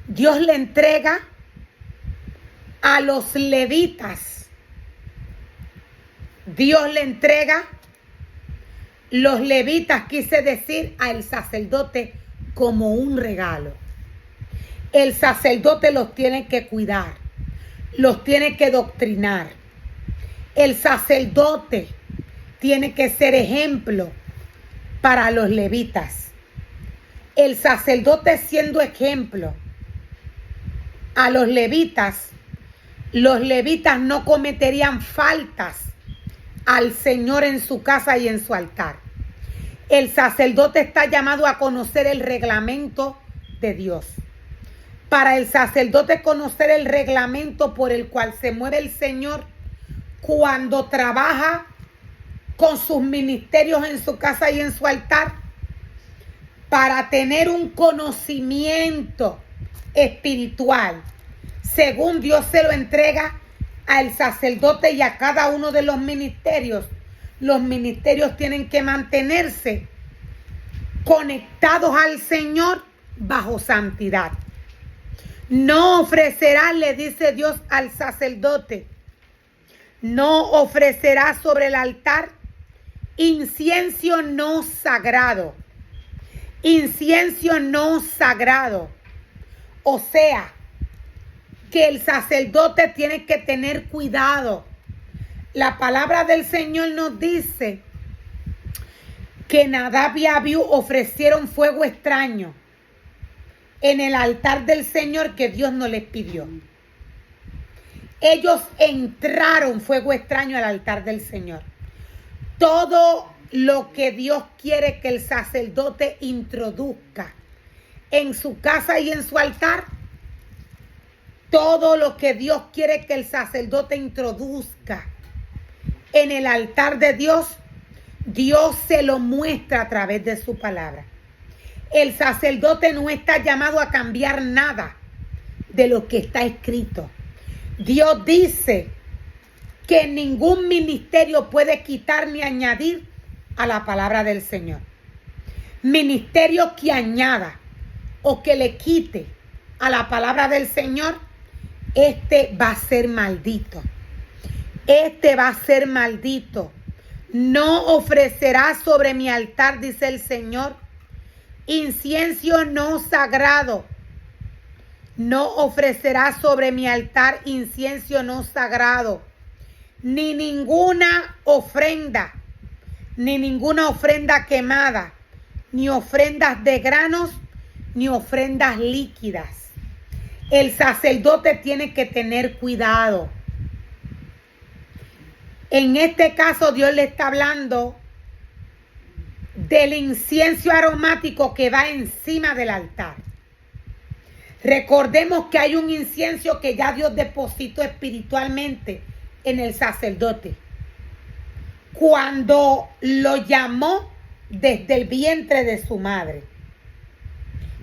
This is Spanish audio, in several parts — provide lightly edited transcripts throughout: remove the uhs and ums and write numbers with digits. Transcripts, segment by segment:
Dios le entrega a los levitas. Dios le entrega los levitas, quise decir, al sacerdote como un regalo. El sacerdote los tiene que cuidar, los tiene que doctrinar. El sacerdote tiene que ser ejemplo para los levitas. El sacerdote siendo ejemplo a los levitas no cometerían faltas al Señor en su casa y en su altar. El sacerdote está llamado a conocer el reglamento de Dios. Para el sacerdote conocer el reglamento por el cual se mueve el Señor cuando trabaja con sus ministerios en su casa y en su altar, para tener un conocimiento espiritual, según Dios se lo entrega al sacerdote y a cada uno de los ministerios tienen que mantenerse conectados al Señor bajo santidad. No ofrecerás, le dice Dios al sacerdote, no ofrecerás sobre el altar incienso no sagrado. Incienso no sagrado. O sea, que el sacerdote tiene que tener cuidado. La palabra del Señor nos dice que Nadab y Abiú ofrecieron fuego extraño en el altar del Señor que Dios no les pidió. Ellos entraron fuego extraño al altar del Señor. Todo lo que Dios quiere que el sacerdote introduzca en su casa y en su altar, todo lo que Dios quiere que el sacerdote introduzca en el altar de Dios, Dios se lo muestra a través de su palabra. El sacerdote no está llamado a cambiar nada de lo que está escrito. Dios dice que ningún ministerio puede quitar ni añadir a la palabra del Señor. Ministerio que añada o que le quite a la palabra del Señor, este va a ser maldito. Este va a ser maldito. No ofrecerás sobre mi altar, dice el Señor, incienso no sagrado. No ofrecerás sobre mi altar incienso no sagrado, ni ninguna ofrenda quemada, ni ofrendas de granos, ni ofrendas líquidas. El sacerdote tiene que tener cuidado. En este caso, Dios le está hablando del incienso aromático que va encima del altar. Recordemos que hay un incienso que ya Dios depositó espiritualmente en el sacerdote cuando lo llamó desde el vientre de su madre,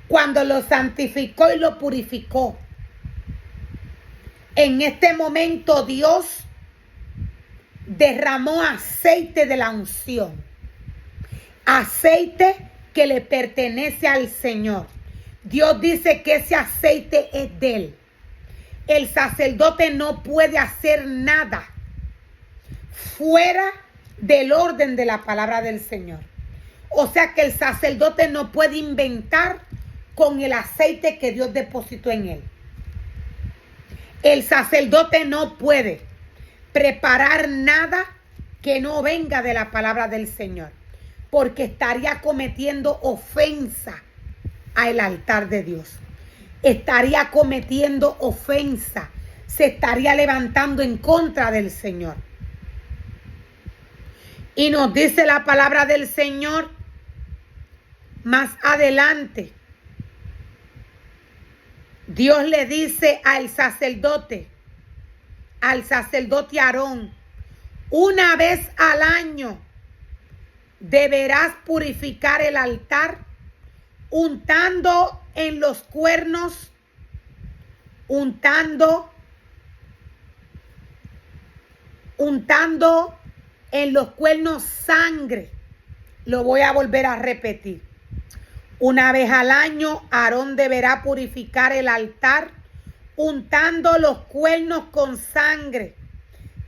cuando lo santificó y lo purificó. En este momento Dios derramó aceite de la unción, aceite que le pertenece al Señor. Dios dice que ese aceite es de él. El sacerdote no puede hacer nada fuera del orden de la palabra del Señor. O sea que el sacerdote no puede inventar con el aceite que Dios depositó en él. El sacerdote no puede preparar nada que no venga de la palabra del Señor, porque estaría cometiendo ofensa al altar de Dios. Estaría cometiendo ofensa, se estaría levantando en contra del Señor. Y nos dice la palabra del Señor más adelante. Dios le dice al sacerdote Aarón, una vez al año deberás purificar el altar untando en los cuernos, untando en los cuernos sangre. Lo voy a volver a repetir. Una vez al año, Aarón deberá purificar el altar untando los cuernos con sangre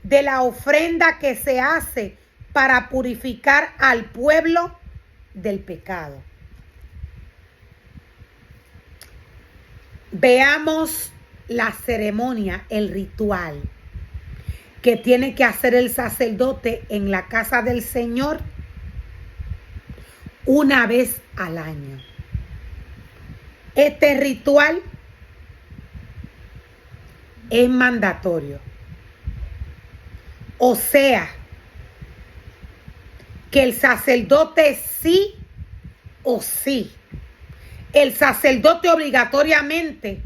de la ofrenda que se hace para purificar al pueblo del pecado. Veamos la ceremonia, el ritual que tiene que hacer el sacerdote en la casa del Señor una vez al año. Este ritual es mandatorio. O sea, que el sacerdote sí o sí, el sacerdote obligatoriamente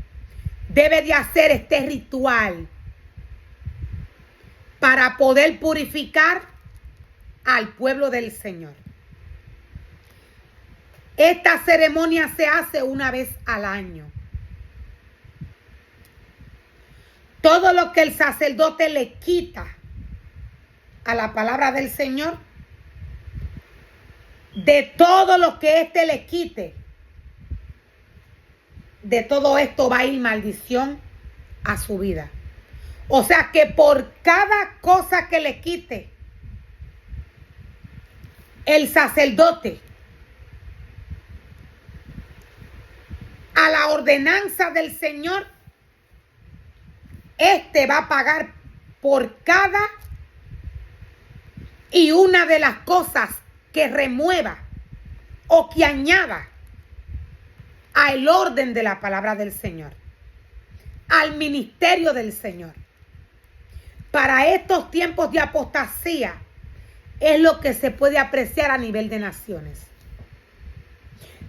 debe de hacer este ritual para poder purificar al pueblo del Señor. Esta ceremonia se hace una vez al año. Todo lo que el sacerdote le quita a la palabra del Señor, de todo lo que éste le quite, de todo esto va a ir maldición a su vida. O sea que por cada cosa que le quite el sacerdote a la ordenanza del Señor, este va a pagar por cada y una de las cosas que remueva o que añada al orden de la palabra del Señor, al ministerio del Señor. Para estos tiempos de apostasía es lo que se puede apreciar a nivel de naciones.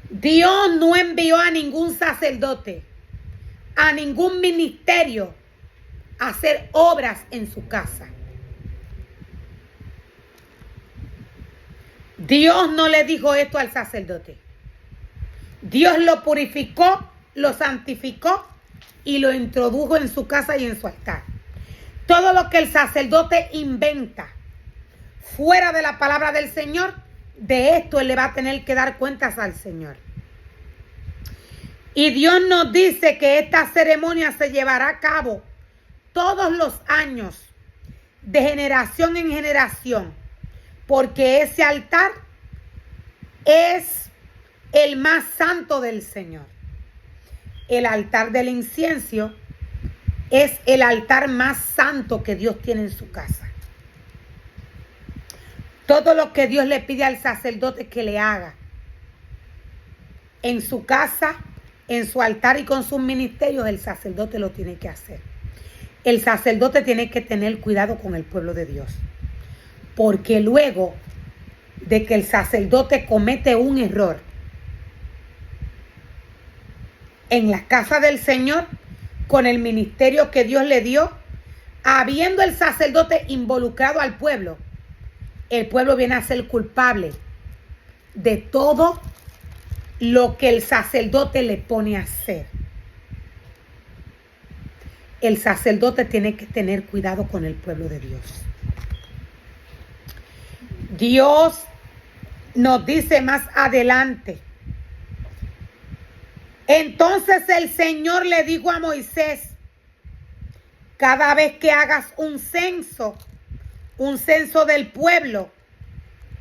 Dios no envió a ningún sacerdote, a ningún ministerio a hacer obras en su casa. Dios no le dijo esto al sacerdote. Dios lo purificó, lo santificó y lo introdujo en su casa y en su altar. Todo lo que el sacerdote inventa fuera de la palabra del Señor, de esto él le va a tener que dar cuentas al Señor. Y Dios nos dice que esta ceremonia se llevará a cabo todos los años, de generación en generación, porque ese altar es el más santo del Señor. El altar del incienso es el altar más santo que Dios tiene en su casa. Todo lo que Dios le pide al sacerdote que le haga en su casa, en su altar y con sus ministerios, el sacerdote lo tiene que hacer. El sacerdote tiene que tener cuidado con el pueblo de Dios, porque luego de que el sacerdote comete un error en la casa del Señor, con el ministerio que Dios le dio, habiendo el sacerdote involucrado al pueblo, el pueblo viene a ser culpable de todo lo que el sacerdote le pone a hacer. El sacerdote tiene que tener cuidado con el pueblo de Dios. Dios nos dice más adelante: entonces el Señor le dijo a Moisés: cada vez que hagas un censo del pueblo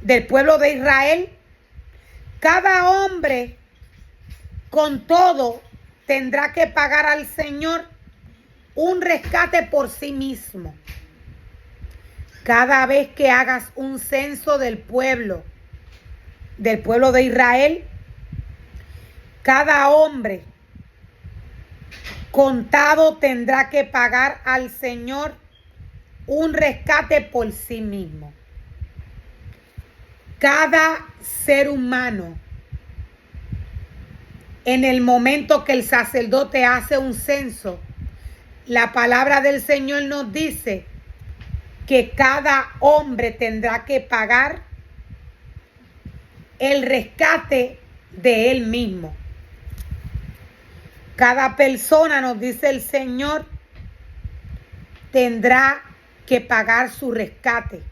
de Israel, cada hombre con todo tendrá que pagar al Señor un rescate por sí mismo. Cada vez que hagas un censo del pueblo de Israel, cada hombre contado tendrá que pagar al Señor un rescate por sí mismo. Cada ser humano, en el momento que el sacerdote hace un censo, la palabra del Señor nos dice que cada hombre tendrá que pagar el rescate de él mismo. Cada persona, nos dice el Señor, tendrá que pagar su rescate.